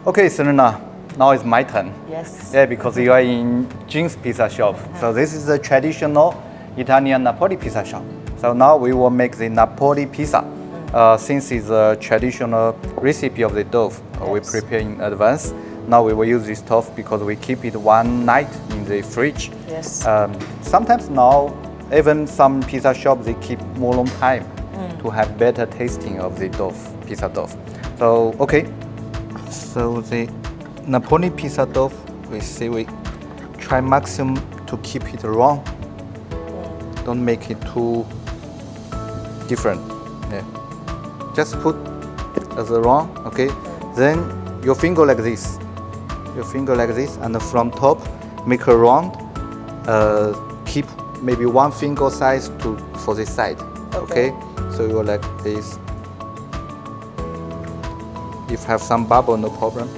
Okay, Serena, now it's my turn. Yes. Yeah, because you are in Jin's Pizza Shop. So this is the traditional Italian Napoli pizza shop. So now we will make the Napoli pizza. Since it's a traditional recipe of the dough, we prepare in advance. Now we will use this dough because we keep it one night in the fridge. Yes. Sometimes now, even some pizza shops, they keep more long time to have better tasting of the dough, pizza dough. So, okay. So the Napoli pizza dough, we try maximum to keep it round. Don't make it too different. Yeah. Just put as a round, okay? Then your finger like this. Your finger like this, and from top, make a round. Keep maybe one finger size for this side, okay? So you're like this. If have some bubble, no problem.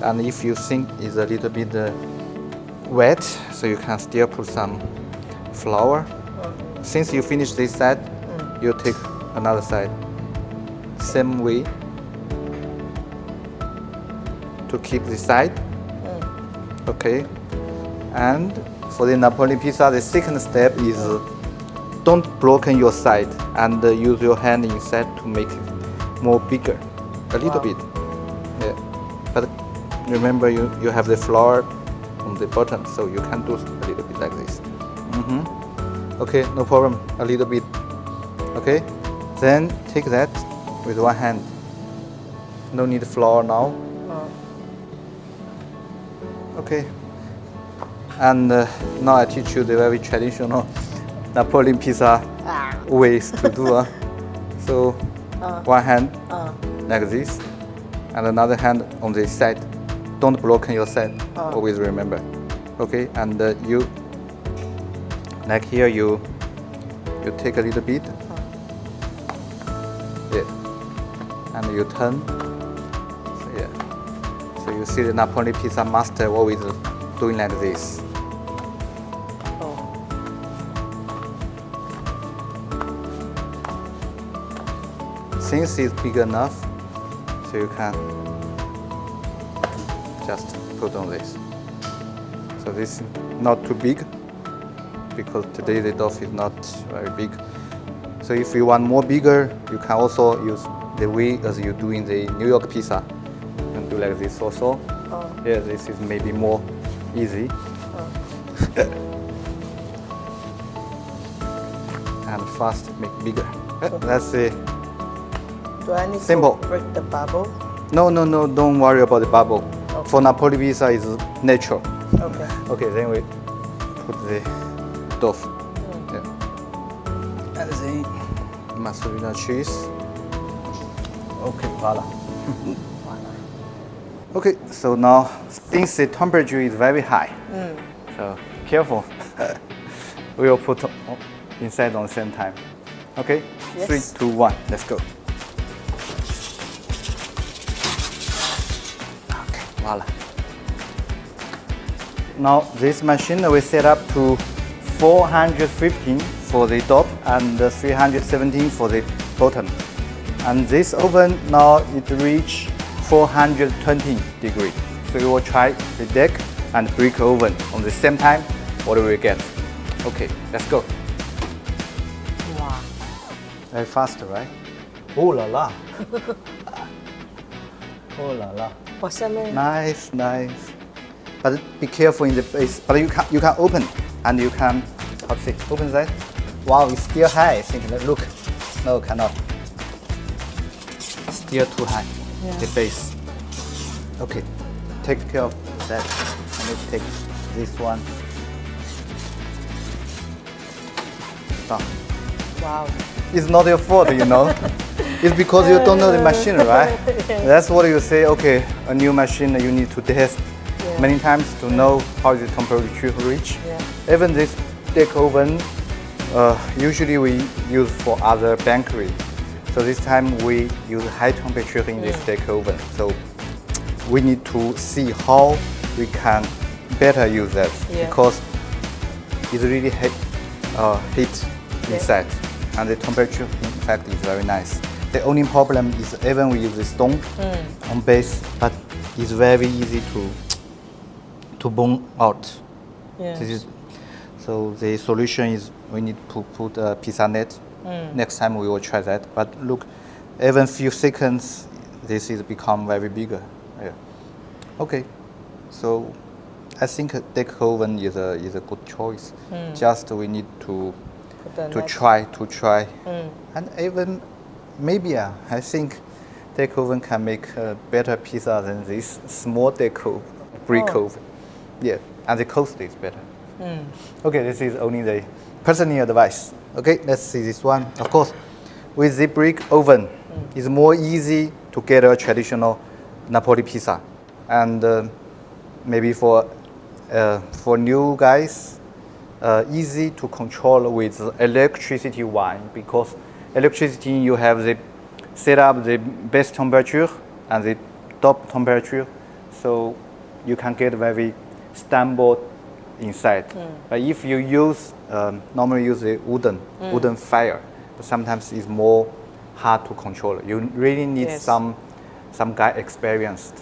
And if you think it's a little bit wet, so you can still put some flour. Since you finish this side, you take another side. Same way to keep the side. Okay. And for the Napoli pizza, the second step is don't broken your side and use your hand inside to make it more bigger, a little bit. Yeah. But remember, you have the flour on the bottom, so you can do a little bit like this. Okay, no problem. A little bit. Okay. Then take that with one hand. No need flour now. Okay. And now I teach you the very traditional Napoleon pizza ways to do. So one hand like this, and another hand on the side. Don't broken your side. Always remember. Okay. And you like here you take a little bit. Yeah. And you turn. So, yeah. So you see the Napoli pizza master always doing like this. Since it's big enough, so you can just put on this. So this is not too big because today the dough is not very big. So if you want more bigger, you can also use the way as you do in the New York pizza. You can do like this also. Yeah, this is maybe more easy. And fast, make bigger. That's it. Do I need Simple. to break the bubble? No, don't worry about the bubble. Okay. For Napoli pizza, is natural. Okay. Okay, then we put the dough. Yeah. And then mozzarella cheese. Okay, voila. Okay, so now since the temperature is very high, so careful. We will put inside on the same time. Okay, Yes. 3, 2, 1, let's go. Okay, voila. Now this machine we set up to 415 for the top and 317 for the bottom. And this oven now it reach 420 degrees. So we will try the deck and brick oven on the same time. What do we get? Okay, let's go. Wow. Very fast, right? Oh la la. Oh la la. What's that mean? Nice, nice. But be careful in the base. But you can open and you can open that. Wow, it's still high. I think. Look. No, cannot. Still too high. Yeah. The base. Okay. Take care of that. Let me take this one. Stop. Wow. It's not your fault, you know. It's because you don't know the machine, right? That's what you say. Okay, a new machine you need to test many times to know how the temperature reach. Yeah. Even this deck oven, usually we use for other bakery. So this time we use high temperature in this deck oven. So we need to see how we can better use that because it's really heat inside, and the temperature in fact is very nice. The only problem is even we use the stone on base, but it's very easy to burn out. Yes. So the solution is we need to put a pizza net. Next time we will try that. But look, even few seconds, this is become very bigger. Yeah. Okay, so I think a deck oven is a good choice. Just we need to try, and even maybe I think deck oven can make a better pizza than this small brick oven. Yeah, and the cost is better. Okay, this is only the personal advice. Okay, let's see this one. Of course, with the brick oven, it's more easy to get a traditional Napoli pizza, and maybe for new guys, easy to control with electricity one, because electricity you have the set up the base temperature and the top temperature, so you can get very stable inside. But if you use normally use the wooden fire, but sometimes it's more hard to control. You really need some guy experienced.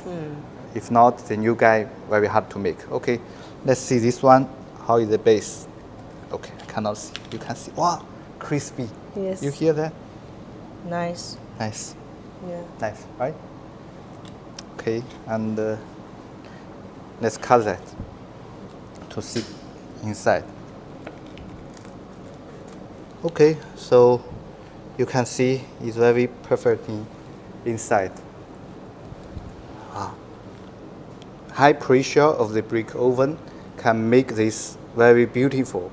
If not, the new guy very hard to make. Okay, let's see this one. How is the base? Okay, I cannot see. You can see. Wow, crispy. Yes. You hear that? Nice. Nice. Yeah. Nice, right? Okay, and let's cut that to see inside. Okay, so you can see it's very perfect inside. High pressure of the brick oven can make this very beautiful.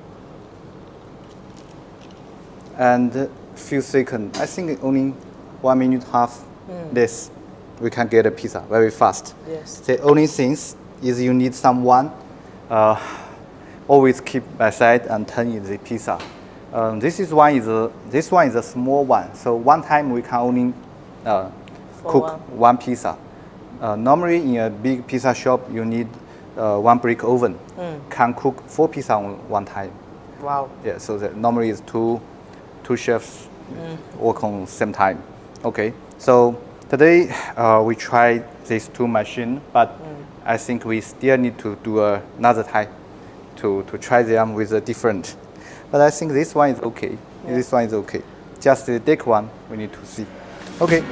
And few seconds, I think only 1 minute half less, we can get a pizza very fast. Yes. The only thing is you need someone always keep by side and turn in the pizza. This one is a small one, so one time we can only cook one pizza. Normally in a big pizza shop, you need one brick oven, can cook 4 pizza on one time. Wow. Yeah, so that normally is two chefs work on same time. Okay, so today we tried these 2 machines, but I think we still need to do another time to try them with a different. But I think this one is okay. Yeah. This one is okay. Just the deck one we need to see. Okay.